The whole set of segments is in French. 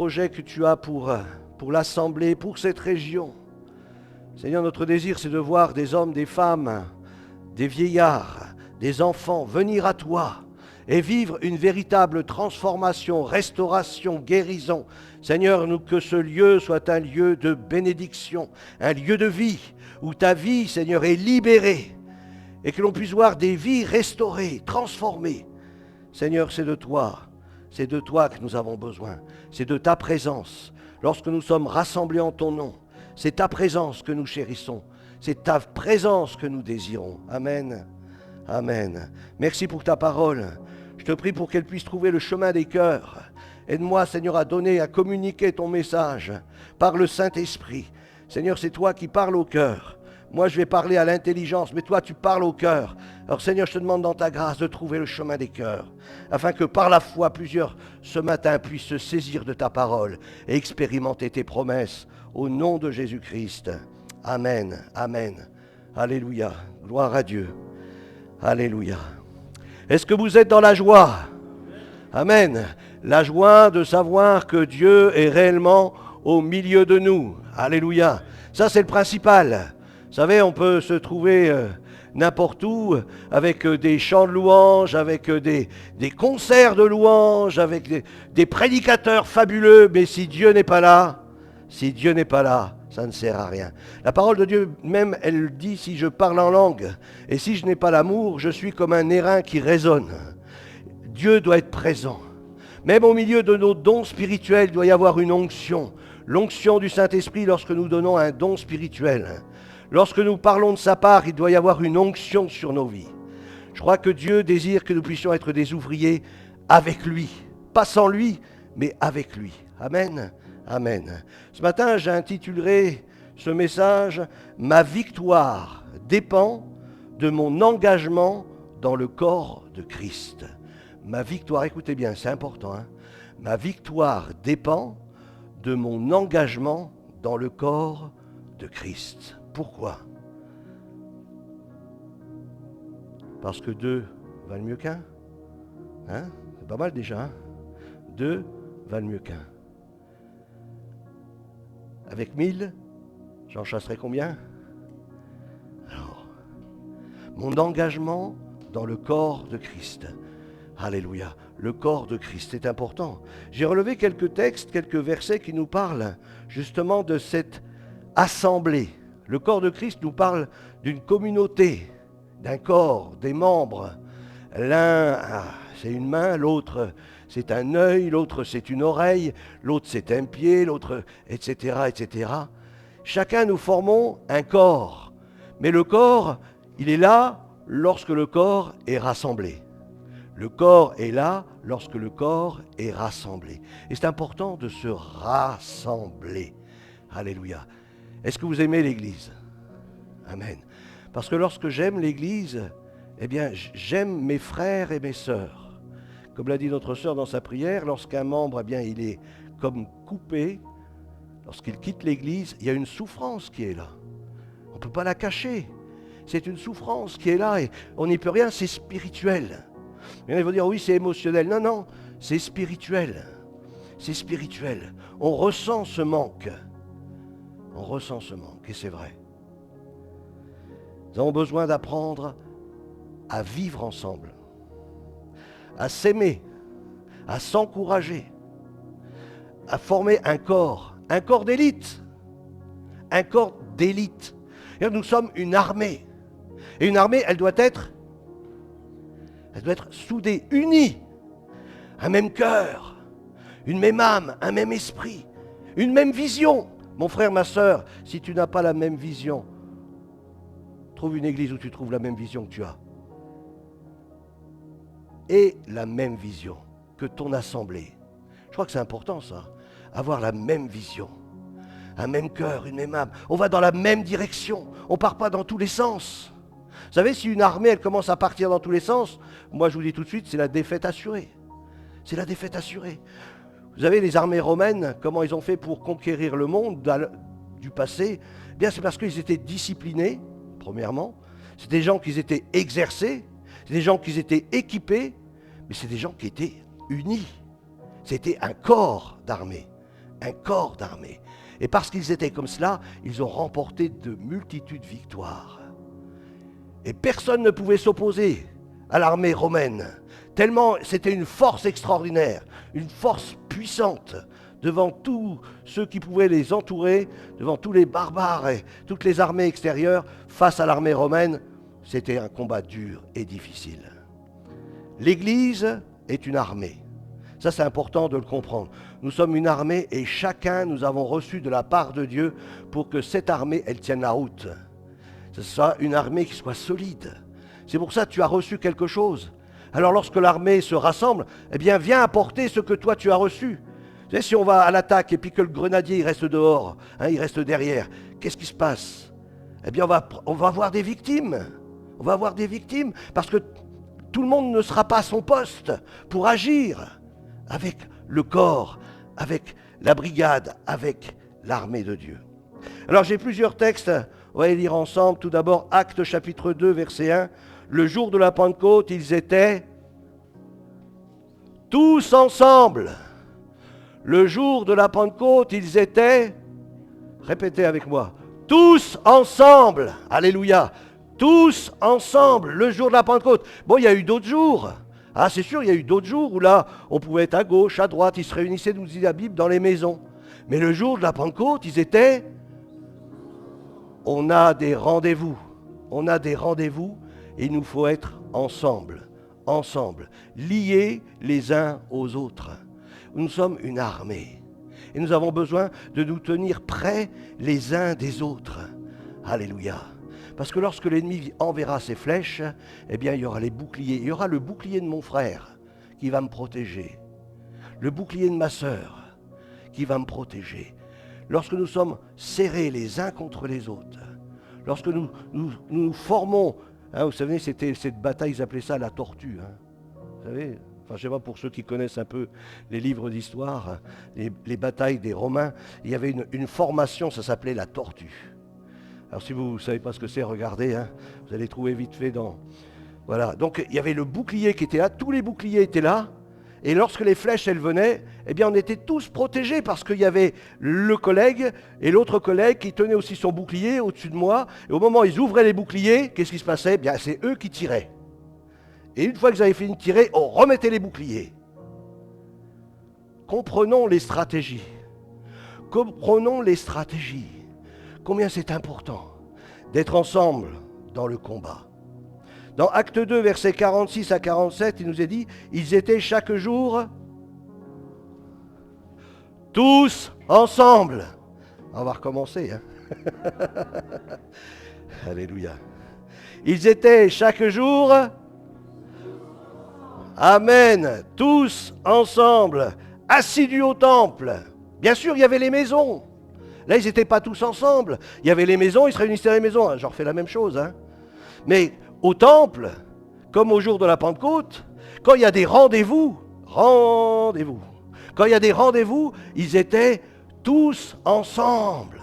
projet que tu as pour l'Assemblée, pour cette région. Seigneur, notre désir, c'est de voir des hommes, des femmes, des vieillards, des enfants venir à toi et vivre une véritable transformation, restauration, guérison. Seigneur, que ce lieu soit un lieu de bénédiction, un lieu de vie, où ta vie, Seigneur, est libérée et que l'on puisse voir des vies restaurées, transformées. Seigneur, c'est de toi que nous avons besoin, c'est de ta présence. Lorsque nous sommes rassemblés en ton nom, c'est ta présence que nous chérissons, c'est ta présence que nous désirons. Amen. Amen. Merci pour ta parole. Je te prie pour qu'elle puisse trouver le chemin des cœurs. Aide-moi, Seigneur, à donner, à communiquer ton message par le Saint-Esprit. Seigneur, c'est toi qui parles au cœur. Moi, je vais parler à l'intelligence, mais toi, tu parles au cœur. Alors, Seigneur, je te demande dans ta grâce de trouver le chemin des cœurs, afin que par la foi, plusieurs ce matin puissent se saisir de ta parole et expérimenter tes promesses au nom de Jésus-Christ. Amen. Amen. Alléluia. Gloire à Dieu. Alléluia. Est-ce que vous êtes dans la joie? Amen. La joie de savoir que Dieu est réellement au milieu de nous. Alléluia. Ça, c'est le principal. Vous savez, on peut se trouver n'importe où avec des chants de louanges, avec des concerts de louanges, avec des prédicateurs fabuleux, mais si Dieu n'est pas là, ça ne sert à rien. La parole de Dieu même, elle dit, si je parle en langue et si je n'ai pas l'amour, je suis comme un airain qui résonne. Dieu doit être présent. Même au milieu de nos dons spirituels, il doit y avoir une onction. L'onction du Saint-Esprit lorsque nous donnons un don spirituel. Lorsque nous parlons de sa part, il doit y avoir une onction sur nos vies. Je crois que Dieu désire que nous puissions être des ouvriers avec lui. Pas sans lui, mais avec lui. Amen. Amen. Ce matin, j'intitulerai ce message « Ma victoire dépend de mon engagement dans le corps de Christ ». Ma victoire, écoutez bien, c'est important. Ma victoire dépend de mon engagement dans le corps de Christ. Pourquoi? Parce que 2 valent mieux qu'un. C'est pas mal déjà. 2 valent mieux qu'un. Avec 1000, j'en chasserai combien? Alors, mon engagement dans le corps de Christ. Alléluia. Le corps de Christ, c'est important. J'ai relevé quelques textes, quelques versets qui nous parlent justement de cette assemblée. Le corps de Christ nous parle d'une communauté, d'un corps, des membres. L'un, c'est une main, l'autre, c'est un œil, l'autre, c'est une oreille, l'autre, c'est un pied, l'autre, etc., etc. Chacun, nous formons un corps. Mais le corps, il est là lorsque le corps est rassemblé. Le corps est là lorsque le corps est rassemblé. Et c'est important de se rassembler. Alléluia. Est-ce que vous aimez l'Église? Amen. Parce que lorsque j'aime l'Église, eh bien, j'aime mes frères et mes sœurs. Comme l'a dit notre sœur dans sa prière, lorsqu'un membre, eh bien, il est comme coupé, lorsqu'il quitte l'Église, il y a une souffrance qui est là. On ne peut pas la cacher. C'est une souffrance qui est là et on n'y peut rien, c'est spirituel. Il y en a qui vont dire, oui, c'est émotionnel. Non, non, c'est spirituel. C'est spirituel. On ressent ce manque. On ressent ce manque, et c'est vrai. Nous avons besoin d'apprendre à vivre ensemble, à s'aimer, à s'encourager, à former un corps d'élite. Un corps d'élite. Nous sommes une armée. Et une armée, elle doit être soudée, unie. Un même cœur, une même âme, un même esprit, une même vision. Mon frère, ma sœur, si tu n'as pas la même vision, trouve une église où tu trouves la même vision que tu as. Et la même vision que ton assemblée. Je crois que c'est important ça, avoir la même vision. Un même cœur, une même âme. On va dans la même direction. On ne part pas dans tous les sens. Vous savez, si une armée, elle commence à partir dans tous les sens, moi je vous dis tout de suite, c'est la défaite assurée. C'est la défaite assurée. Vous savez, les armées romaines, comment ils ont fait pour conquérir le monde du passé? Eh bien, c'est parce qu'ils étaient disciplinés, premièrement. C'est des gens qui étaient exercés. C'est des gens qui étaient équipés. Mais c'est des gens qui étaient unis. C'était un corps d'armée. un corps d'armée. Et parce qu'ils étaient comme cela, ils ont remporté de multitudes de victoires. Et personne ne pouvait s'opposer à l'armée romaine, tellement c'était une force extraordinaire, une force puissante devant tous ceux qui pouvaient les entourer, devant tous les barbares et toutes les armées extérieures. Face à l'armée romaine, c'était un combat dur et difficile. L'Église est une armée. Ça, c'est important de le comprendre. Nous sommes une armée et chacun, nous avons reçu de la part de Dieu pour que cette armée, elle tienne la route. Ce soit une armée qui soit solide. C'est pour ça que tu as reçu quelque chose. Alors lorsque l'armée se rassemble, eh bien viens apporter ce que toi tu as reçu. Tu sais, si on va à l'attaque et puis que le grenadier il reste dehors, il reste derrière, qu'est-ce qui se passe? Eh bien on va avoir des victimes. On va avoir des victimes parce que tout le monde ne sera pas à son poste pour agir avec le corps, avec la brigade, avec l'armée de Dieu. Alors j'ai plusieurs textes, on va les lire ensemble. Tout d'abord, Actes chapitre 2, verset 1. Le jour de la Pentecôte, ils étaient tous ensemble. Le jour de la Pentecôte, ils étaient, répétez avec moi, tous ensemble. Alléluia. Tous ensemble, le jour de la Pentecôte. Bon, il y a eu d'autres jours. Ah, c'est sûr, il y a eu d'autres jours où là, on pouvait être à gauche, à droite, ils se réunissaient, nous dit la Bible, dans les maisons. Mais le jour de la Pentecôte, ils étaient... On a des rendez-vous. On a des rendez-vous et il nous faut être ensemble, liés les uns aux autres. Nous sommes une armée et nous avons besoin de nous tenir près les uns des autres. Alléluia. Parce que lorsque l'ennemi enverra ses flèches, eh bien il y aura les boucliers. Il y aura le bouclier de mon frère qui va me protéger. Le bouclier de ma sœur qui va me protéger. Lorsque nous sommes serrés les uns contre les autres, lorsque nous formons, vous savez, c'était cette bataille, ils appelaient ça la tortue. Vous savez, enfin, je ne sais pas pour ceux qui connaissent un peu les livres d'histoire, les batailles des Romains, il y avait une formation, ça s'appelait la tortue. Alors si vous ne savez pas ce que c'est, regardez, vous allez trouver vite fait dans... Voilà, donc il y avait le bouclier qui était là, tous les boucliers étaient là, et lorsque les flèches, elles venaient, eh bien on était tous protégés parce qu'il y avait le collègue et l'autre collègue qui tenait aussi son bouclier au-dessus de moi, et au moment où ils ouvraient les boucliers, qu'est-ce qui se passait? Eh bien c'est eux qui tiraient. Et une fois qu'ils avaient fini de tirer, on remettait les boucliers. Comprenons les stratégies. Comprenons les stratégies. Combien c'est important d'être ensemble dans le combat. Dans Acte 2, versets 46 à 47, il nous est dit, ils étaient chaque jour tous ensemble. On va recommencer. Alléluia. Ils étaient chaque jour, amen, tous ensemble, assidus au temple. Bien sûr, il y avait les maisons. Là, ils n'étaient pas tous ensemble. Il y avait les maisons, ils se réunissaient dans les maisons. Je refais la même chose. Mais au temple, comme au jour de la Pentecôte, quand il y a des rendez-vous, quand il y a des rendez-vous, ils étaient tous ensemble.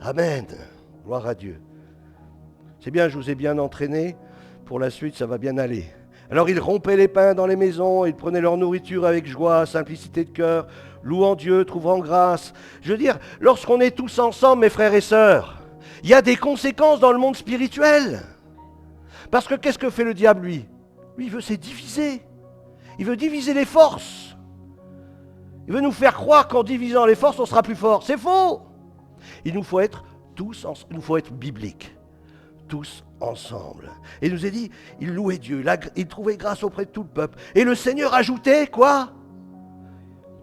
Amen. Gloire à Dieu. C'est bien, je vous ai bien entraîné. Pour la suite, ça va bien aller. Alors ils rompaient les pains dans les maisons, ils prenaient leur nourriture avec joie, simplicité de cœur, louant Dieu, trouvant grâce. Je veux dire, lorsqu'on est tous ensemble, mes frères et sœurs, il y a des conséquences dans le monde spirituel. Parce que qu'est-ce que fait le diable, lui? Lui, il veut se diviser. Il veut diviser les forces. Il veut nous faire croire qu'en divisant les forces, on sera plus fort. C'est faux. Il nous faut être tous, il nous faut être bibliques. Tous ensemble. Et il nous a dit, il louait Dieu, il trouvait grâce auprès de tout le peuple. Et le Seigneur ajoutait quoi?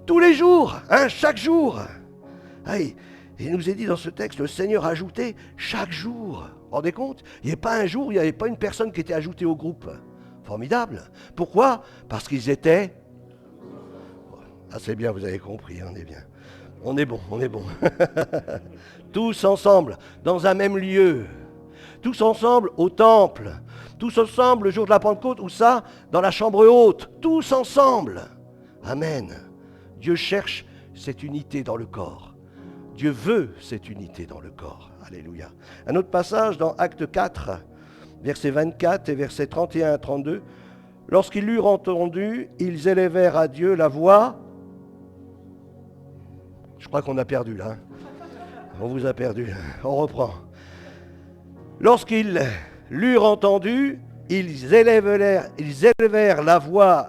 Tous les jours, chaque jour. Il nous a dit dans ce texte, le Seigneur ajoutait chaque jour. Vous vous rendez compte? Il n'y avait pas un jour, il n'y avait pas une personne qui était ajoutée au groupe. Formidable. Pourquoi? Parce qu'ils étaient... Ah, c'est bien, vous avez compris, on est bien. On est bon. Tous ensemble, dans un même lieu. Tous ensemble au temple. Tous ensemble le jour de la Pentecôte, ou ça, dans la chambre haute. Tous ensemble. Amen. Dieu cherche cette unité dans le corps. Dieu veut cette unité dans le corps. Alléluia. Un autre passage dans Acte 4, versets 24 et versets 31 à 32. Lorsqu'ils l'eurent entendu, ils élevèrent à Dieu la voix. Je crois qu'on a perdu là. Hein. On vous a perdu. On reprend. Lorsqu'ils l'eurent entendu, ils élevèrent la voix.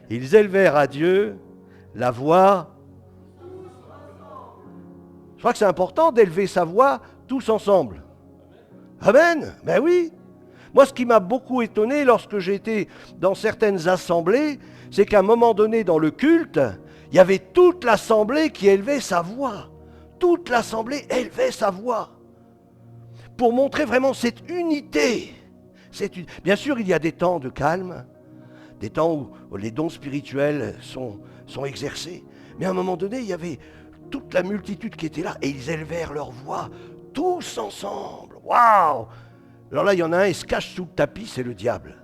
Ils élevèrent à Dieu la voix. Je crois que c'est important d'élever sa voix tous ensemble. Amen. Ben oui. Moi, ce qui m'a beaucoup étonné lorsque j'étais dans certaines assemblées, c'est qu'à un moment donné dans le culte, il y avait toute l'assemblée qui élevait sa voix. Toute l'assemblée élevait sa voix. Pour montrer vraiment cette unité. Bien sûr, il y a des temps de calme, des temps où les dons spirituels sont exercés. Mais à un moment donné, il y avait toute la multitude qui était là et ils élevèrent leur voix tous ensemble. Waouh! Alors là, il y en a un, il se cache sous le tapis, c'est le diable.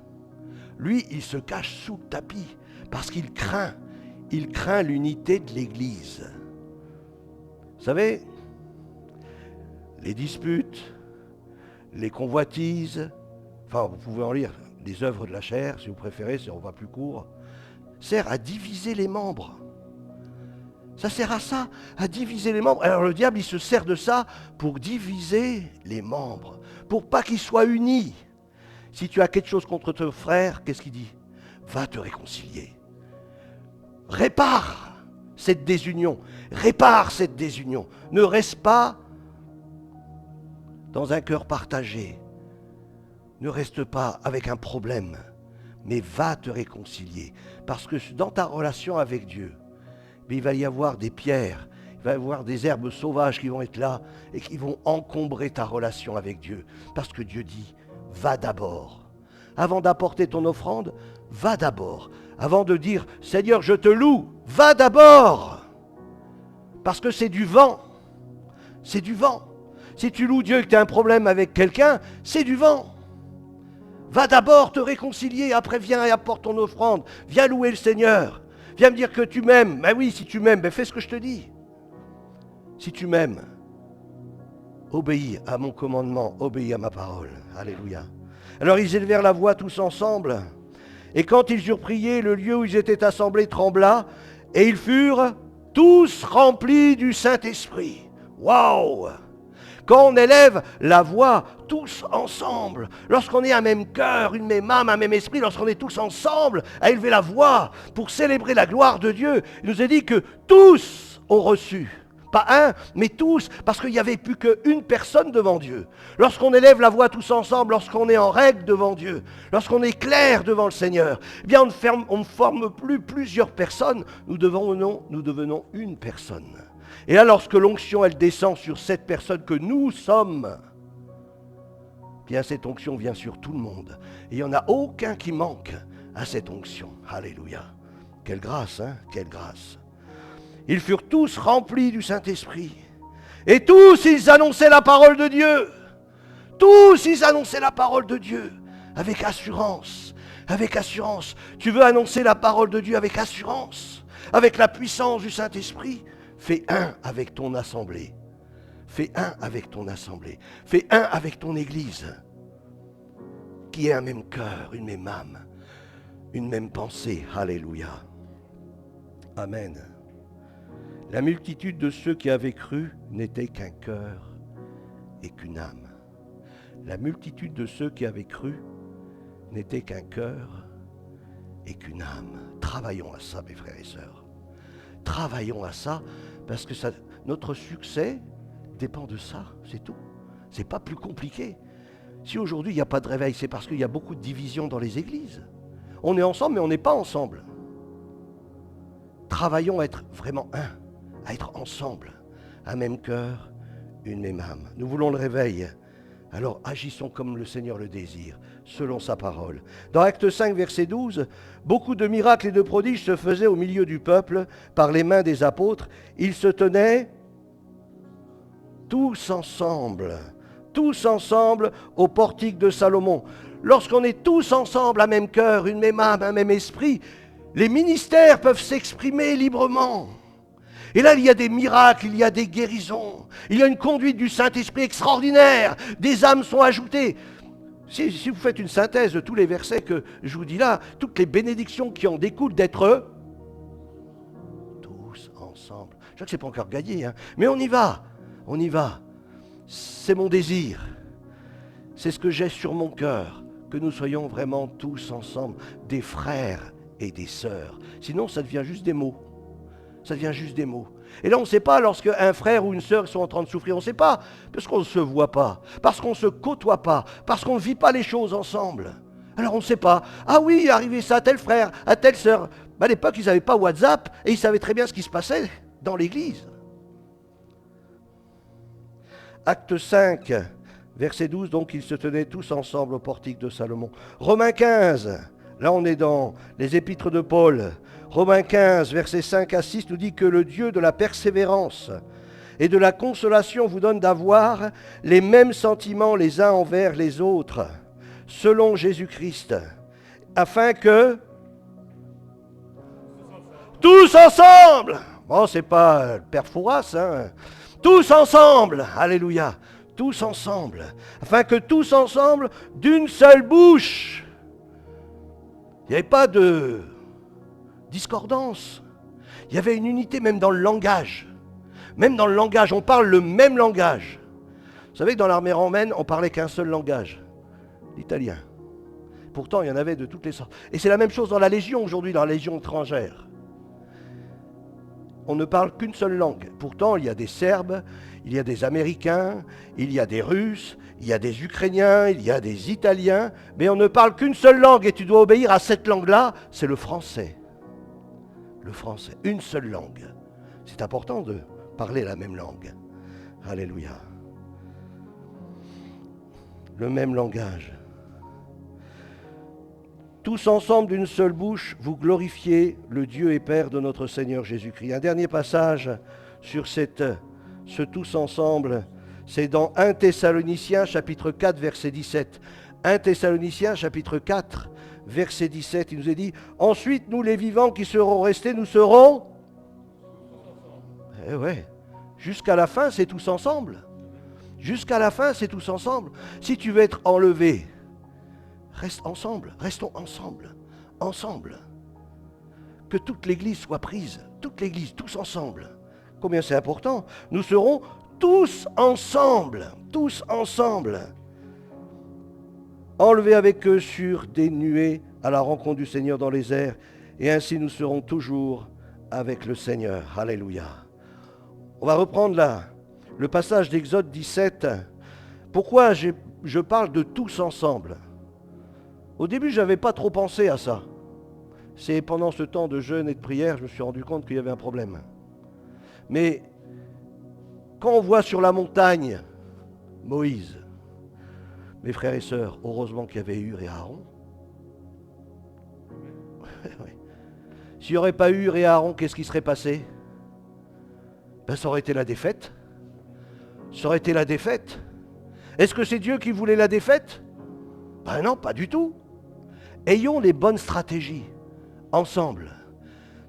Lui, il se cache sous le tapis parce qu'il craint l'unité de l'Église. Vous savez, les disputes, les convoitises, enfin vous pouvez en lire, les œuvres de la chair, si vous préférez, si on va plus court, sert à diviser les membres. Ça sert à ça, à diviser les membres. Alors le diable, il se sert de ça pour diviser les membres, pour pas qu'ils soient unis. Si tu as quelque chose contre ton frère, qu'est-ce qu'il dit? Va te réconcilier. Répare cette désunion. Répare cette désunion. Ne reste pas dans un cœur partagé. Ne reste pas avec un problème, mais va te réconcilier. Parce que dans ta relation avec Dieu, il va y avoir des pierres, il va y avoir des herbes sauvages qui vont être là et qui vont encombrer ta relation avec Dieu. Parce que Dieu dit, va d'abord. Avant d'apporter ton offrande, va d'abord. Avant de dire, Seigneur, je te loue, va d'abord. Parce que c'est du vent. C'est du vent. Si tu loues Dieu et que tu as un problème avec quelqu'un, c'est du vent. Va d'abord te réconcilier, après viens et apporte ton offrande. Viens louer le Seigneur. Viens me dire que tu m'aimes. Ben oui, si tu m'aimes, ben fais ce que je te dis. Si tu m'aimes, obéis à mon commandement, obéis à ma parole. Alléluia. Alors ils élevèrent la voix tous ensemble. Et quand ils eurent prié, le lieu où ils étaient assemblés trembla. Et ils furent tous remplis du Saint-Esprit. Waouh! Quand on élève la voix tous ensemble, lorsqu'on est un même cœur, une même âme, un même esprit, lorsqu'on est tous ensemble à élever la voix pour célébrer la gloire de Dieu, il nous est dit que tous ont reçu. Pas un, mais tous, parce qu'il n'y avait plus qu'une personne devant Dieu. Lorsqu'on élève la voix tous ensemble, lorsqu'on est en règle devant Dieu, lorsqu'on est clair devant le Seigneur, eh bien on ne forme plus plusieurs personnes, nous devenons une personne. Et là, lorsque l'onction, elle descend sur cette personne que nous sommes, eh bien cette onction vient sur tout le monde. Et il n'y en a aucun qui manque à cette onction. Alléluia. Quelle grâce, hein? Quelle grâce. Ils furent tous remplis du Saint-Esprit. Et tous, ils annonçaient la parole de Dieu. Tous, ils annonçaient la parole de Dieu. Avec assurance. Avec assurance. Tu veux annoncer la parole de Dieu avec assurance. Avec la puissance du Saint-Esprit. Fais un avec ton assemblée. Fais un avec ton assemblée. Fais un avec ton Église. Qui est un même cœur, une même âme. Une même pensée. Alléluia. Amen. La multitude de ceux qui avaient cru n'était qu'un cœur et qu'une âme. La multitude de ceux qui avaient cru n'était qu'un cœur et qu'une âme. Travaillons à ça, mes frères et sœurs. Travaillons à ça, parce que notre succès dépend de ça, c'est tout. C'est pas plus compliqué. Si aujourd'hui il n'y a pas de réveil, c'est parce qu'il y a beaucoup de divisions dans les églises. On est ensemble, mais on n'est pas ensemble. Travaillons à être vraiment un. À être ensemble, un même cœur, une même âme. Nous voulons le réveil, alors agissons comme le Seigneur le désire, selon sa parole. Dans Actes 5, verset 12, beaucoup de miracles et de prodiges se faisaient au milieu du peuple par les mains des apôtres. Ils se tenaient tous ensemble au portique de Salomon. Lorsqu'on est tous ensemble, un même cœur, une même âme, un même esprit, les ministères peuvent s'exprimer librement. Et là, il y a des miracles, il y a des guérisons, il y a une conduite du Saint-Esprit extraordinaire, des âmes sont ajoutées. Si vous faites une synthèse de tous les versets que je vous dis là, toutes les bénédictions qui en découlent d'être tous ensemble. Je sais que c'est pas encore gagné, hein, mais on y va. On y va. C'est mon désir. C'est ce que j'ai sur mon cœur. Que nous soyons vraiment tous ensemble des frères et des sœurs. Sinon, ça devient juste des mots. Ça devient juste des mots. Et là, on ne sait pas lorsque un frère ou une sœur sont en train de souffrir. On ne sait pas parce qu'on ne se voit pas, parce qu'on ne se côtoie pas, parce qu'on ne vit pas les choses ensemble. Alors on ne sait pas. Ah oui, il est arrivé ça à tel frère, à telle sœur. À l'époque, ils n'avaient pas WhatsApp et ils savaient très bien ce qui se passait dans l'église. Acte 5, verset 12, donc ils se tenaient tous ensemble au portique de Salomon. Romains 15, là on est dans les épîtres de Paul. Romains 15, versets 5 à 6 nous dit que le Dieu de la persévérance et de la consolation vous donne d'avoir les mêmes sentiments les uns envers les autres, selon Jésus-Christ, afin que tous ensemble, bon c'est pas le Père Fouras, hein, tous ensemble, alléluia, tous ensemble, afin que tous ensemble, d'une seule bouche, il n'y avait pas de discordance, il y avait une unité même dans le langage. Même dans le langage, on parle le même langage. Vous savez que dans l'armée romaine, on parlait qu'un seul langage, l'italien. Pourtant, il y en avait de toutes les sortes. Et c'est la même chose dans la Légion aujourd'hui, dans la Légion étrangère. On ne parle qu'une seule langue. Pourtant, il y a des Serbes, il y a des Américains, il y a des Russes, il y a des Ukrainiens, il y a des Italiens, mais on ne parle qu'une seule langue et tu dois obéir à cette langue-là, c'est le français. Le français, une seule langue. C'est important de parler la même langue. Alléluia. Le même langage. Tous ensemble d'une seule bouche, vous glorifiez le Dieu et Père de notre Seigneur Jésus-Christ. Un dernier passage sur ce tous ensemble, c'est dans 1 Thessaloniciens chapitre 4 verset 17. 1 Thessaloniciens chapitre 4 verset 17, il nous est dit « Ensuite, nous les vivants qui serons restés, nous serons... » Eh ouais, jusqu'à la fin, c'est tous ensemble. Jusqu'à la fin, c'est tous ensemble. Si tu veux être enlevé, reste ensemble, restons ensemble, ensemble. Que toute l'Église soit prise, toute l'Église, tous ensemble. Combien c'est important. Nous serons tous ensemble, enlevés avec eux sur des nuées à la rencontre du Seigneur dans les airs, et ainsi nous serons toujours avec le Seigneur. Alléluia. On va reprendre là le passage d'Exode 17. Pourquoi je parle de tous ensemble? Au début, je n'avais pas trop pensé à ça. C'est pendant ce temps de jeûne et de prière, je me suis rendu compte qu'il y avait un problème. Mais quand on voit sur la montagne Moïse, mes frères et sœurs, heureusement qu'il y avait Hur et Aaron. S'il n'y aurait pas Hur et Aaron, qu'est-ce qui serait passé? Ben, ça aurait été la défaite. Ça aurait été la défaite. Est-ce que c'est Dieu qui voulait la défaite? Ben non, pas du tout. Ayons les bonnes stratégies, ensemble.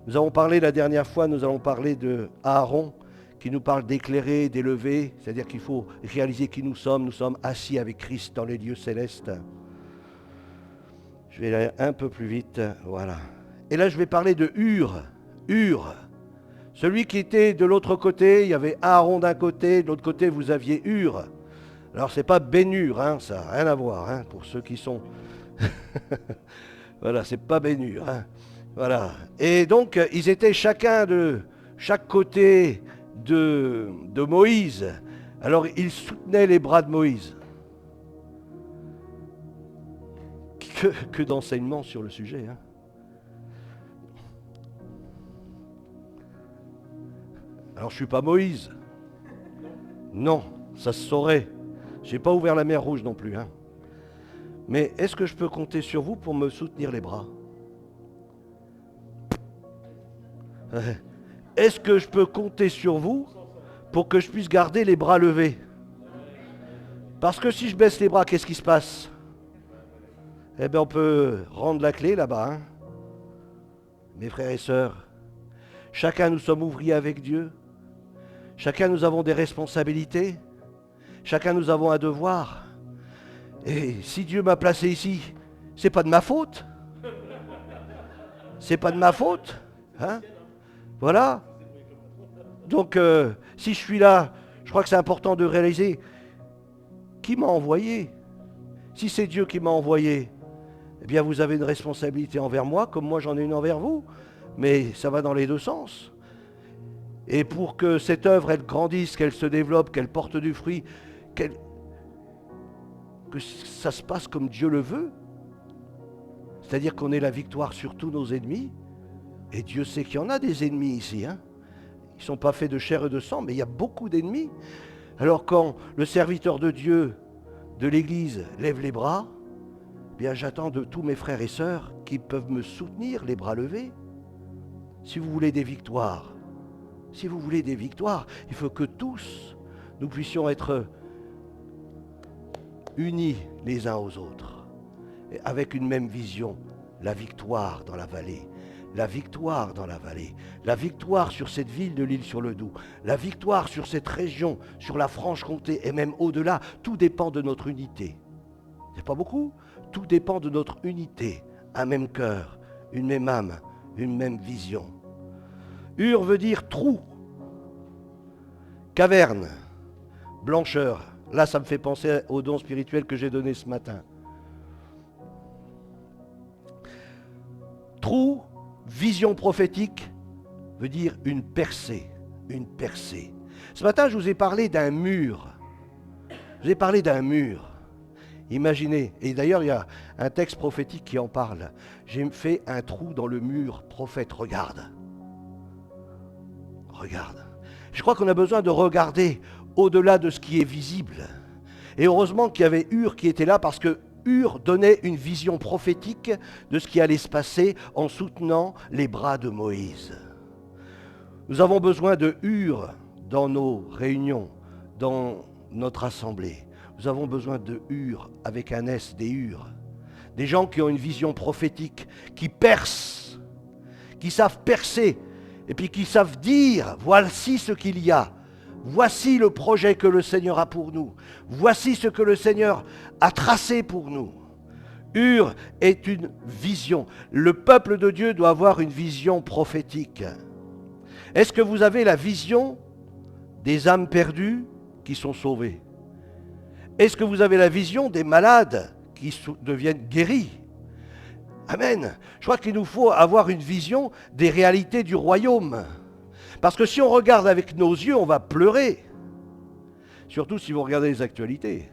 Nous avons parlé la dernière fois, nous allons parler de Aaron, qui nous parle d'éclairer, d'élever, c'est-à-dire qu'il faut réaliser qui nous sommes assis avec Christ dans les lieux célestes. Je vais aller un peu plus vite, voilà. Et là, je vais parler de Hur. Hur. Celui qui était de l'autre côté, il y avait Aaron d'un côté, de l'autre côté, vous aviez Hur. Alors, c'est pas Ben-Hur, hein, ça n'a rien à voir, hein, pour ceux qui sont... Voilà, c'est pas Ben-Hur, hein. Voilà. Et donc, ils étaient chacun de chaque côté de Moïse. Alors, ils soutenaient les bras de Moïse. Que d'enseignements sur le sujet, hein. Alors, je ne suis pas Moïse. Non, ça se saurait. Je n'ai pas ouvert la mer Rouge non plus, hein. Mais est-ce que je peux compter sur vous pour me soutenir les bras? Est-ce que je peux compter sur vous pour que je puisse garder les bras levés? Parce que si je baisse les bras, qu'est-ce qui se passe? Eh bien, on peut rendre la clé là-bas, hein. Mes frères et sœurs, chacun nous sommes ouvriers avec Dieu. Chacun nous avons des responsabilités. Chacun nous avons un devoir. Et si Dieu m'a placé ici, c'est pas de ma faute. C'est pas de ma faute. Hein? Voilà. Donc, si je suis là, je crois que c'est important de réaliser qui m'a envoyé. Si c'est Dieu qui m'a envoyé, eh bien vous avez une responsabilité envers moi, comme moi j'en ai une envers vous. Mais ça va dans les deux sens. Et pour que cette œuvre, elle grandisse, qu'elle se développe, qu'elle porte du fruit, que ça se passe comme Dieu le veut, c'est-à-dire qu'on ait la victoire sur tous nos ennemis. Et Dieu sait qu'il y en a des ennemis ici, hein. Ils ne sont pas faits de chair et de sang, mais il y a beaucoup d'ennemis. Alors quand le serviteur de Dieu, de l'Église, lève les bras, eh bien j'attends de tous mes frères et sœurs qui peuvent me soutenir, les bras levés. Si vous voulez des victoires, il faut que tous, nous puissions être unis les uns aux autres, avec une même vision, la victoire dans la vallée. La victoire dans la vallée, la victoire sur cette ville de l'Île-sur-le-Doubs, la victoire sur cette région, sur la Franche-Comté et même au-delà, tout dépend de notre unité. C'est pas beaucoup, tout dépend de notre unité, un même cœur, une même âme, une même vision. Ur veut dire trou, caverne, blancheur. Là, ça me fait penser au don spirituel que j'ai donné ce matin. Trou, vision prophétique, veut dire une percée, une percée. Ce matin, je vous ai parlé d'un mur. Imaginez, et d'ailleurs, il y a un texte prophétique qui en parle. J'ai fait un trou dans le mur, prophète, regarde. Regarde. Je crois qu'on a besoin de regarder au-delà de ce qui est visible. Et heureusement qu'il y avait Ur qui était là parce que Ur donnait une vision prophétique de ce qui allait se passer en soutenant les bras de Moïse. Nous avons besoin de Ur dans nos réunions, dans notre assemblée. Nous avons besoin de Ur avec un S, des Ur. Des gens qui ont une vision prophétique, qui percent, qui savent percer, et puis qui savent dire, voici ce qu'il y a. Voici le projet que le Seigneur a pour nous. Voici ce que le Seigneur a tracé pour nous. Ur est une vision. Le peuple de Dieu doit avoir une vision prophétique. Est-ce que vous avez la vision des âmes perdues qui sont sauvées? Est-ce que vous avez la vision des malades qui deviennent guéris? Amen. Je crois qu'il nous faut avoir une vision des réalités du royaume. Parce que si on regarde avec nos yeux, on va pleurer. Surtout si vous regardez les actualités.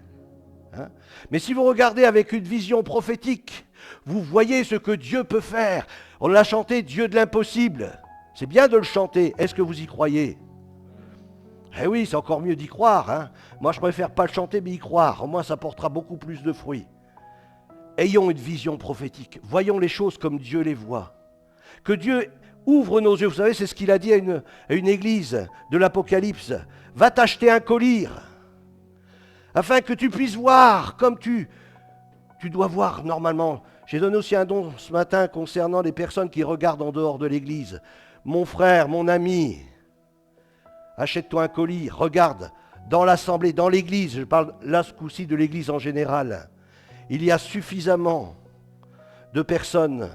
Hein? Mais si vous regardez avec une vision prophétique, vous voyez ce que Dieu peut faire. On l'a chanté, Dieu de l'impossible. C'est bien de le chanter. Est-ce que vous y croyez? Eh oui, c'est encore mieux d'y croire. Hein? Moi, je préfère pas le chanter, mais y croire. Au moins, ça portera beaucoup plus de fruits. Ayons une vision prophétique. Voyons les choses comme Dieu les voit. Que Dieu ouvre nos yeux. Vous savez, c'est ce qu'il a dit à une église de l'Apocalypse. Va t'acheter un collier, afin que tu puisses voir comme tu dois voir normalement. J'ai donné aussi un don ce matin concernant les personnes qui regardent en dehors de l'église. Mon frère, mon ami, achète-toi un collier, regarde dans l'assemblée, dans l'église, je parle là ce coup-ci de l'église en général. Il y a suffisamment de personnes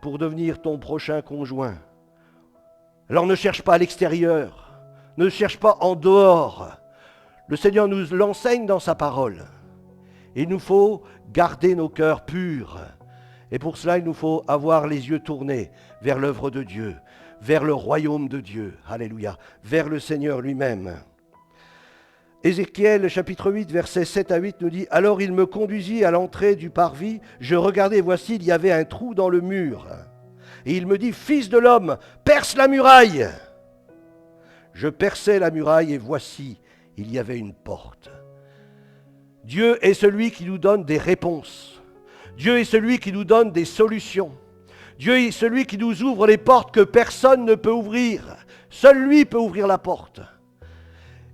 pour devenir ton prochain conjoint. Alors ne cherche pas à l'extérieur, ne cherche pas en dehors. Le Seigneur nous l'enseigne dans sa parole. Il nous faut garder nos cœurs purs. Et pour cela, il nous faut avoir les yeux tournés vers l'œuvre de Dieu, vers le royaume de Dieu. Alléluia. Vers le Seigneur lui-même. Ézéchiel chapitre 8, versets 7 à 8 nous dit « Alors il me conduisit à l'entrée du parvis. Je regardai, voici, il y avait un trou dans le mur. Et il me dit, fils de l'homme, perce la muraille. Je perçai la muraille et voici, il y avait une porte. » Dieu est celui qui nous donne des réponses. Dieu est celui qui nous donne des solutions. Dieu est celui qui nous ouvre les portes que personne ne peut ouvrir. Seul lui peut ouvrir la porte.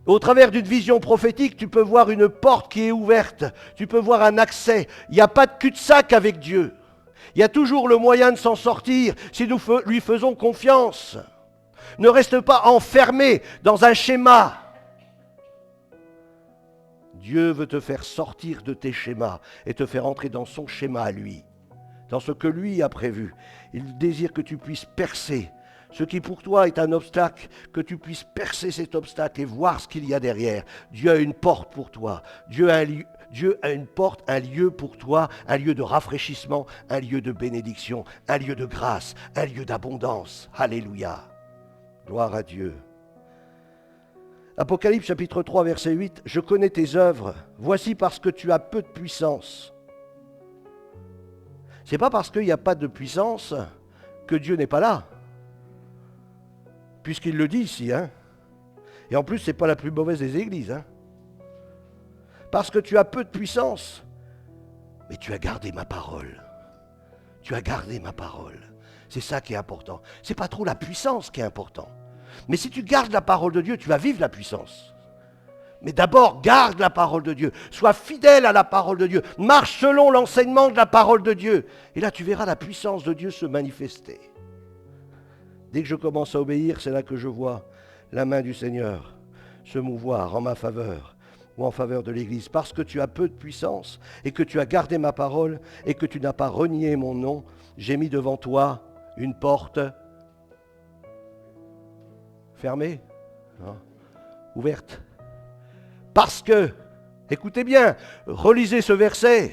Au travers d'une vision prophétique, tu peux voir une porte qui est ouverte. Tu peux voir un accès. Il n'y a pas de cul-de-sac avec Dieu. Il y a toujours le moyen de s'en sortir si nous lui faisons confiance. Ne reste pas enfermé dans un schéma. Dieu veut te faire sortir de tes schémas et te faire entrer dans son schéma à lui, dans ce que lui a prévu. Il désire que tu puisses percer Ce qui pour toi est un obstacle, que tu puisses percer cet obstacle et voir ce qu'il y a derrière. Dieu a une porte pour toi. Dieu a une porte, un lieu pour toi, un lieu de rafraîchissement, un lieu de bénédiction, un lieu de grâce, un lieu d'abondance. Alléluia. Gloire à Dieu. Apocalypse chapitre 3 verset 8. Je connais tes œuvres. Voici parce que tu as peu de puissance. C'est pas parce qu'il n'y a pas de puissance que Dieu n'est pas là. Puisqu'il le dit ici, hein. Et en plus, ce n'est pas la plus mauvaise des églises, hein. Parce que tu as peu de puissance, mais tu as gardé ma parole. Tu as gardé ma parole. C'est ça qui est important. Ce n'est pas trop la puissance qui est important. Mais si tu gardes la parole de Dieu, tu vas vivre la puissance. Mais d'abord, garde la parole de Dieu. Sois fidèle à la parole de Dieu. Marche selon l'enseignement de la parole de Dieu. Et là, tu verras la puissance de Dieu se manifester. Dès que je commence à obéir, c'est là que je vois la main du Seigneur se mouvoir en ma faveur ou en faveur de l'Église. Parce que tu as peu de puissance et que tu as gardé ma parole et que tu n'as pas renié mon nom, j'ai mis devant toi une porte fermée, non, ouverte. Parce que, écoutez bien, relisez ce verset.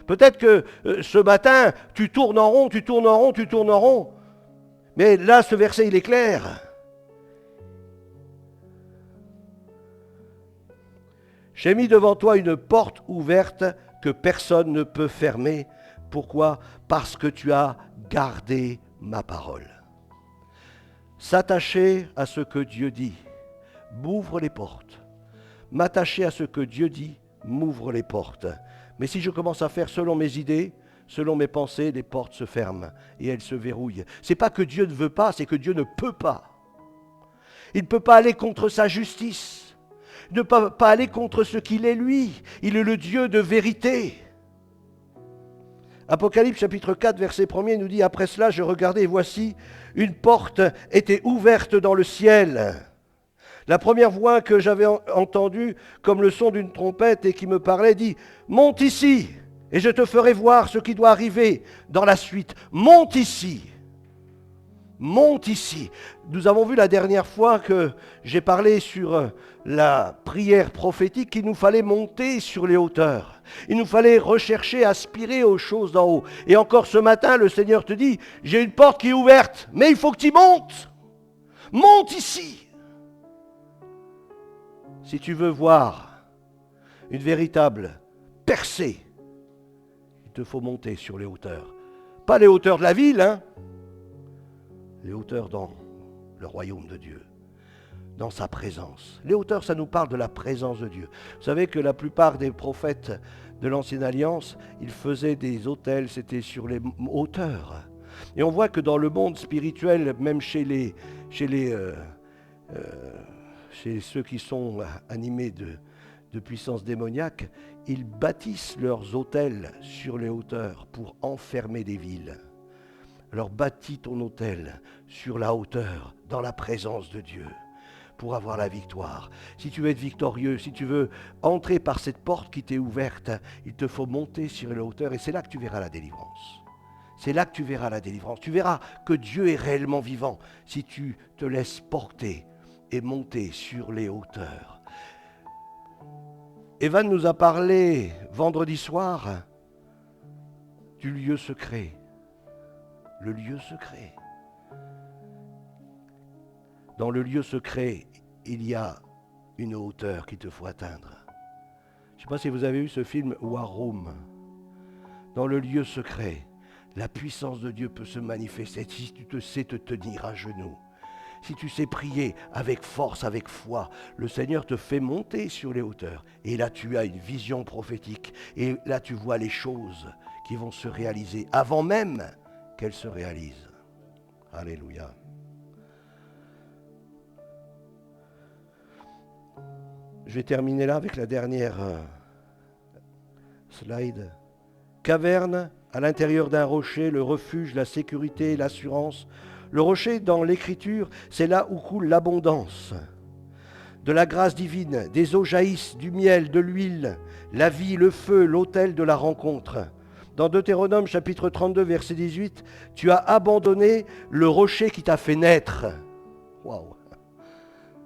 Peut-être que ce matin, tu tournes en rond, tu tournes en rond, tu tournes en rond. Mais là, ce verset, il est clair. J'ai mis devant toi une porte ouverte que personne ne peut fermer. Pourquoi ? Parce que tu as gardé ma parole. S'attacher à ce que Dieu dit m'ouvre les portes. M'attacher à ce que Dieu dit m'ouvre les portes. Mais si je commence à faire selon mes idées, selon mes pensées, les portes se ferment et elles se verrouillent. Ce n'est pas que Dieu ne veut pas, c'est que Dieu ne peut pas. Il ne peut pas aller contre sa justice. Il ne peut pas aller contre ce qu'il est lui. Il est le Dieu de vérité. Apocalypse chapitre 4, verset 1er nous dit « Après cela, je regardais et voici, une porte était ouverte dans le ciel. » La première voix que j'avais entendue comme le son d'une trompette et qui me parlait dit « Monte ici !» Et je te ferai voir ce qui doit arriver dans la suite. Monte ici. Monte ici. Nous avons vu la dernière fois que j'ai parlé sur la prière prophétique qu'il nous fallait monter sur les hauteurs. Il nous fallait rechercher, aspirer aux choses d'en haut. Et encore ce matin, le Seigneur te dit, j'ai une porte qui est ouverte, mais il faut que tu montes. Monte ici. Si tu veux voir une véritable percée, il te faut monter sur les hauteurs. Pas les hauteurs de la ville, hein. Les hauteurs dans le royaume de Dieu, dans sa présence. Les hauteurs, ça nous parle de la présence de Dieu. Vous savez que la plupart des prophètes de l'Ancienne Alliance, ils faisaient des autels, c'était sur les hauteurs. Et on voit que dans le monde spirituel, même chez ceux qui sont animés de puissance démoniaque, ils bâtissent leurs autels sur les hauteurs pour enfermer les villes. Alors bâtis ton autel sur la hauteur, dans la présence de Dieu, pour avoir la victoire. Si tu veux être victorieux, si tu veux entrer par cette porte qui t'est ouverte, il te faut monter sur la hauteur et c'est là que tu verras la délivrance. C'est là que tu verras la délivrance. Tu verras que Dieu est réellement vivant si tu te laisses porter et monter sur les hauteurs. Evan nous a parlé vendredi soir du lieu secret. Le lieu secret. Dans le lieu secret, il y a une hauteur qu'il te faut atteindre. Je ne sais pas si vous avez vu ce film War Room. Dans le lieu secret, la puissance de Dieu peut se manifester si tu te sais te tenir à genoux. Si tu sais prier avec force, avec foi, le Seigneur te fait monter sur les hauteurs. Et là, tu as une vision prophétique. Et là, tu vois les choses qui vont se réaliser avant même qu'elles se réalisent. Alléluia. Je vais terminer là avec la dernière slide. Caverne, à l'intérieur d'un rocher, le refuge, la sécurité, l'assurance. Le rocher, dans l'Écriture, c'est là où coule l'abondance. De la grâce divine, des eaux jaillissent, du miel, de l'huile, la vie, le feu, l'autel de la rencontre. Dans Deutéronome chapitre 32, verset 18, tu as abandonné le rocher qui t'a fait naître. Waouh!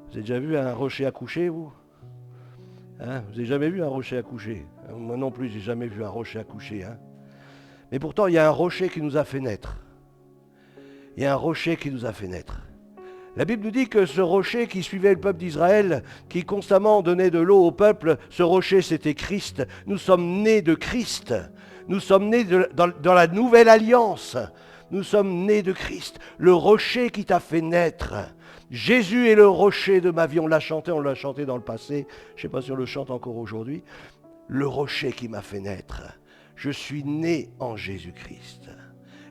Vous avez déjà vu un rocher accoucher, vous? Hein? Vous n'avez jamais vu un rocher accoucher? Moi non plus, j'ai jamais vu un rocher accoucher. Hein? Mais pourtant, il y a un rocher qui nous a fait naître. Il y a un rocher qui nous a fait naître. La Bible nous dit que ce rocher qui suivait le peuple d'Israël, qui constamment donnait de l'eau au peuple, ce rocher c'était Christ. Nous sommes nés de Christ. Nous sommes nés dans la nouvelle alliance. Nous sommes nés de Christ. Le rocher qui t'a fait naître. Jésus est le rocher de ma vie. On l'a chanté dans le passé. Je ne sais pas si on le chante encore aujourd'hui. Le rocher qui m'a fait naître. Je suis né en Jésus-Christ.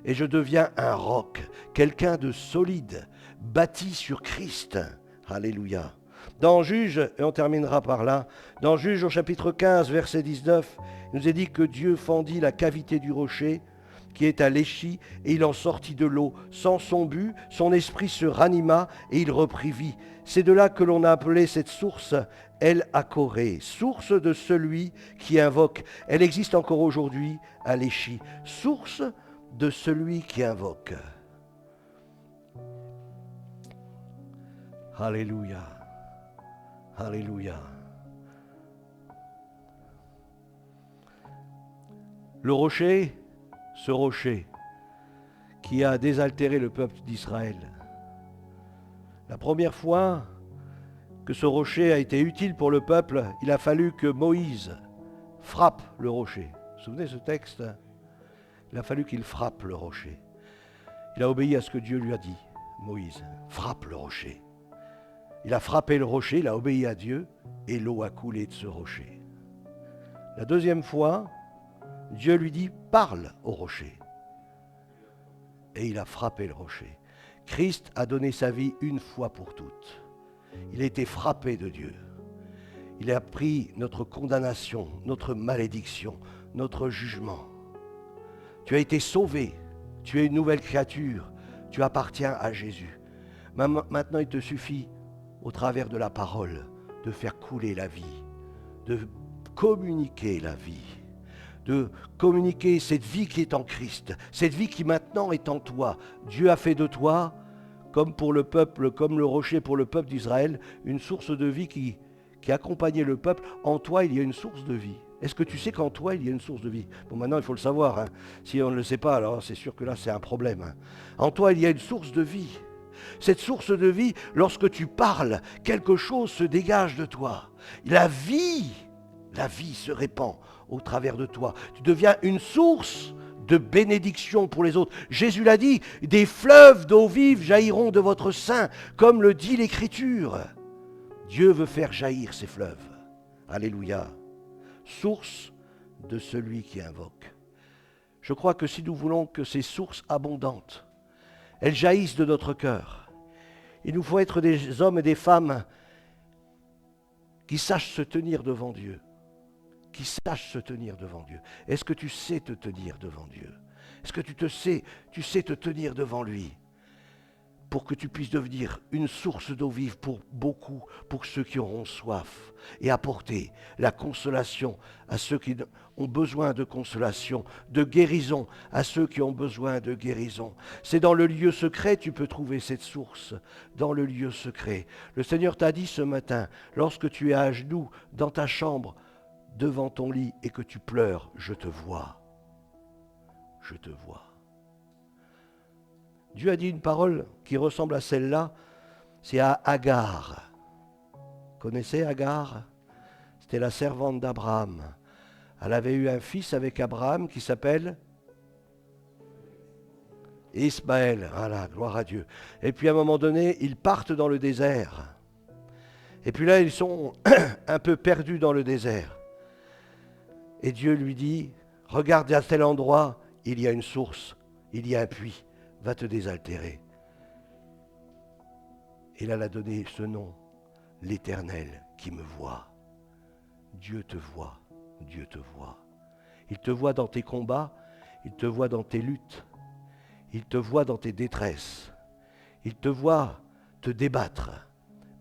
Et je deviens un roc, quelqu'un de solide, bâti sur Christ. Alléluia. Dans Juge, et on terminera par là, dans Juge au chapitre 15, verset 19, il nous est dit que Dieu fendit la cavité du rocher qui est à Léchi, et il en sortit de l'eau. Sans son but, son esprit se ranima et il reprit vie. C'est de là que l'on a appelé cette source El Akoré, source de celui qui invoque. Elle existe encore aujourd'hui à Léchi. Source de celui qui invoque. Alléluia. Alléluia. Le rocher, ce rocher qui a désaltéré le peuple d'Israël. La première fois que ce rocher a été utile pour le peuple, il a fallu que Moïse frappe le rocher. Vous vous souvenez de ce texte? Il a fallu qu'il frappe le rocher. Il a obéi à ce que Dieu lui a dit. Moïse, frappe le rocher. Il a frappé le rocher, il a obéi à Dieu, et l'eau a coulé de ce rocher. La deuxième fois, Dieu lui dit, parle au rocher. Et il a frappé le rocher. Christ a donné sa vie une fois pour toutes. Il a été frappé de Dieu. Il a pris notre condamnation, notre malédiction, notre jugement. Tu as été sauvé, tu es une nouvelle créature, tu appartiens à Jésus. Maintenant, il te suffit, au travers de la parole, de faire couler la vie, de communiquer la vie, de communiquer cette vie qui est en Christ, cette vie qui maintenant est en toi. Dieu a fait de toi, comme pour le peuple, comme le rocher pour le peuple d'Israël, une source de vie qui accompagnait le peuple. En toi, il y a une source de vie. Est-ce que tu sais qu'en toi, il y a une source de vie? Bon, maintenant, il faut le savoir. Hein. Si on ne le sait pas, alors c'est sûr que là, c'est un problème. Hein. En toi, il y a une source de vie. Cette source de vie, lorsque tu parles, quelque chose se dégage de toi. La vie se répand au travers de toi. Tu deviens une source de bénédiction pour les autres. Jésus l'a dit, des fleuves d'eau vive jailliront de votre sein, comme le dit l'Écriture. Dieu veut faire jaillir ces fleuves. Alléluia. Source de celui qui invoque. Je crois que si nous voulons que ces sources abondantes, elles jaillissent de notre cœur, il nous faut être des hommes et des femmes qui sachent se tenir devant Dieu. Qui sachent se tenir devant Dieu. Est-ce que tu sais te tenir devant Dieu? Est-ce que tu sais te tenir devant lui? Pour que tu puisses devenir une source d'eau vive pour beaucoup, pour ceux qui auront soif, et apporter la consolation à ceux qui ont besoin de consolation, de guérison à ceux qui ont besoin de guérison. C'est dans le lieu secret tu peux trouver cette source, dans le lieu secret. Le Seigneur t'a dit ce matin, lorsque tu es à genoux dans ta chambre, devant ton lit et que tu pleures, je te vois. Je te vois. Dieu a dit une parole qui ressemble à celle-là, c'est à Agar. Connaissez Agar? C'était la servante d'Abraham. Elle avait eu un fils avec Abraham qui s'appelle Ismaël. Voilà, gloire à Dieu. Et puis à un moment donné, ils partent dans le désert. Et puis là, ils sont un peu perdus dans le désert. Et Dieu lui dit, regarde à tel endroit, il y a une source, il y a un puits. Va te désaltérer. Et là, elle a donné ce nom, l'Éternel qui me voit. Dieu te voit, Dieu te voit. Il te voit dans tes combats, il te voit dans tes luttes, il te voit dans tes détresses, il te voit te débattre.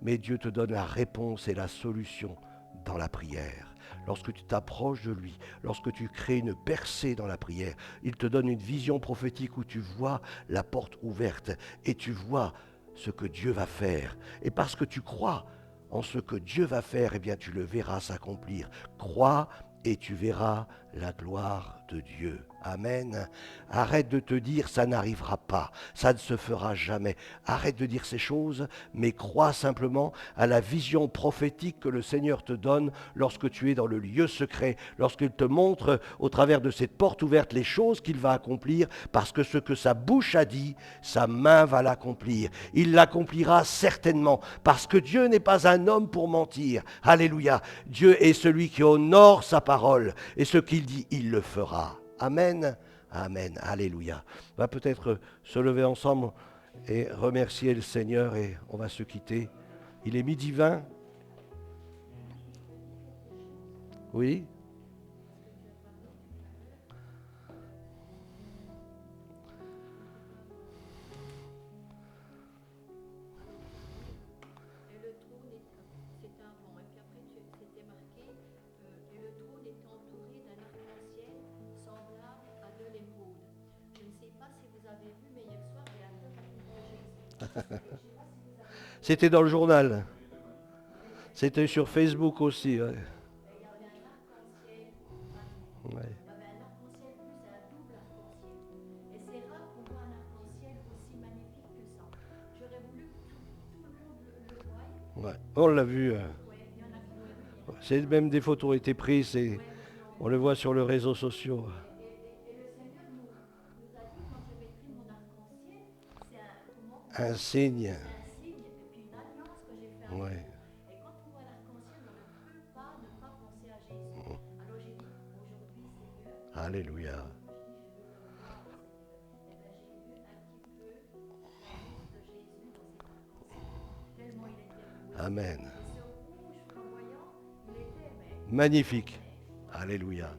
Mais Dieu te donne la réponse et la solution dans la prière. lorsque tu t'approches de lui, lorsque tu crées une percée dans la prière, il te donne une vision prophétique où tu vois la porte ouverte et tu vois ce que Dieu va faire. Et parce que tu crois en ce que Dieu va faire, eh bien tu le verras s'accomplir. Crois et tu verras la gloire de Dieu. Amen. Arrête de te dire ça n'arrivera pas, ça ne se fera jamais. Arrête de dire ces choses, mais crois simplement à la vision prophétique que le Seigneur te donne lorsque tu es dans le lieu secret, lorsqu'il te montre au travers de cette porte ouverte les choses qu'il va accomplir, parce que ce que sa bouche a dit, sa main va l'accomplir. Il l'accomplira certainement, parce que Dieu n'est pas un homme pour mentir. Alléluia. Dieu est celui qui honore sa parole, et ce qu'il dit, il le fera. Amen. Amen. Alléluia. On va peut-être se lever ensemble et remercier le Seigneur et on va se quitter. Il est 12h20. Oui. C'était dans le journal. C'était sur Facebook aussi. Ouais. Ouais. Ouais. On l'a vu. C'est même des photos ont été prises et on le voit sur les réseaux sociaux. Un signe. Ouais. Alléluia. Amen. Magnifique. Alléluia.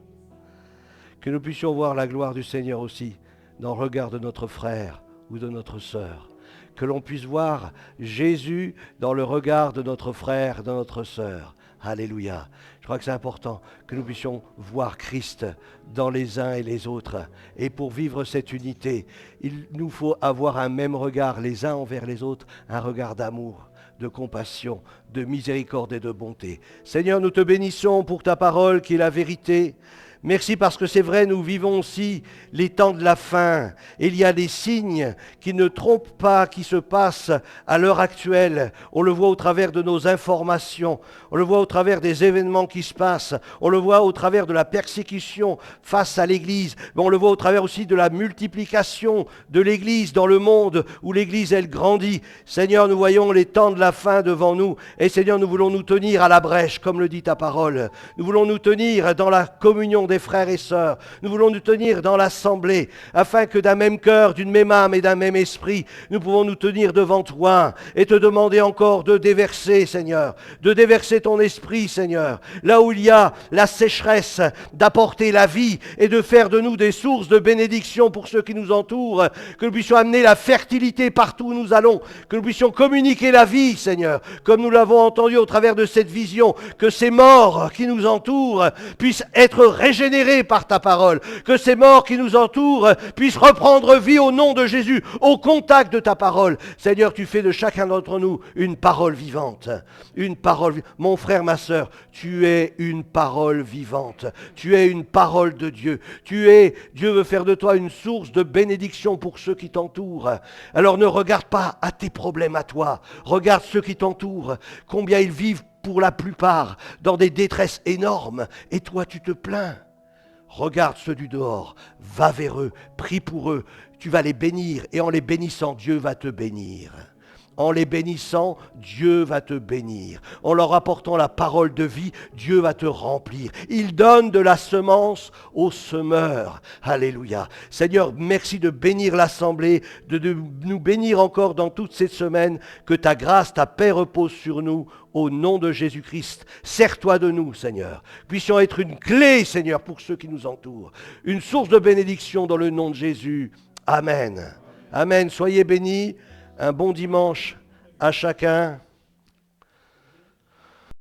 Que nous puissions voir la gloire du Seigneur aussi dans le regard de notre frère ou de notre sœur. Que l'on puisse voir Jésus dans le regard de notre frère, de notre sœur. Alléluia. Je crois que c'est important que nous puissions voir Christ dans les uns et les autres. Et pour vivre cette unité, il nous faut avoir un même regard les uns envers les autres, un regard d'amour, de compassion, de miséricorde et de bonté. Seigneur, nous te bénissons pour ta parole qui est la vérité. Merci parce que c'est vrai, nous vivons aussi les temps de la fin. Il y a des signes qui ne trompent pas, qui se passent à l'heure actuelle. On le voit au travers de nos informations, on le voit au travers des événements qui se passent, on le voit au travers de la persécution face à l'Église, mais on le voit au travers aussi de la multiplication de l'Église dans le monde où l'Église, elle grandit. Seigneur, nous voyons les temps de la fin devant nous et Seigneur, nous voulons nous tenir à la brèche, comme le dit ta parole. Nous voulons nous tenir dans la communion des frères et sœurs. Nous voulons nous tenir dans l'assemblée, afin que d'un même cœur, d'une même âme et d'un même esprit, nous pouvons nous tenir devant toi et te demander encore de déverser, Seigneur, de déverser ton esprit, Seigneur, là où il y a la sécheresse, d'apporter la vie et de faire de nous des sources de bénédiction pour ceux qui nous entourent, que nous puissions amener la fertilité partout où nous allons, que nous puissions communiquer la vie, Seigneur, comme nous l'avons entendu au travers de cette vision, que ces morts qui nous entourent puissent être régénérés par ta parole, que ces morts qui nous entourent puissent reprendre vie au nom de Jésus, au contact de ta parole. Seigneur, tu fais de chacun d'entre nous une parole vivante. Une parole, mon frère, ma sœur, tu es une parole vivante. Tu es une parole de Dieu. Dieu veut faire de toi une source de bénédiction pour ceux qui t'entourent. Alors ne regarde pas à tes problèmes à toi. Regarde ceux qui t'entourent, combien ils vivent pour la plupart dans des détresses énormes. Et toi, tu te plains. Regarde ceux du dehors, va vers eux, prie pour eux, tu vas les bénir et en les bénissant, Dieu va te bénir. En les bénissant, Dieu va te bénir. En leur apportant la parole de vie, Dieu va te remplir. Il donne de la semence aux semeurs. Alléluia. Seigneur, merci de bénir l'assemblée, de nous bénir encore dans toute cette semaine. Que ta grâce, ta paix repose sur nous. Au nom de Jésus-Christ, sers-toi de nous, Seigneur. Puissions être une clé, Seigneur, pour ceux qui nous entourent. Une source de bénédiction dans le nom de Jésus. Amen. Amen. Soyez bénis. Un bon dimanche à chacun.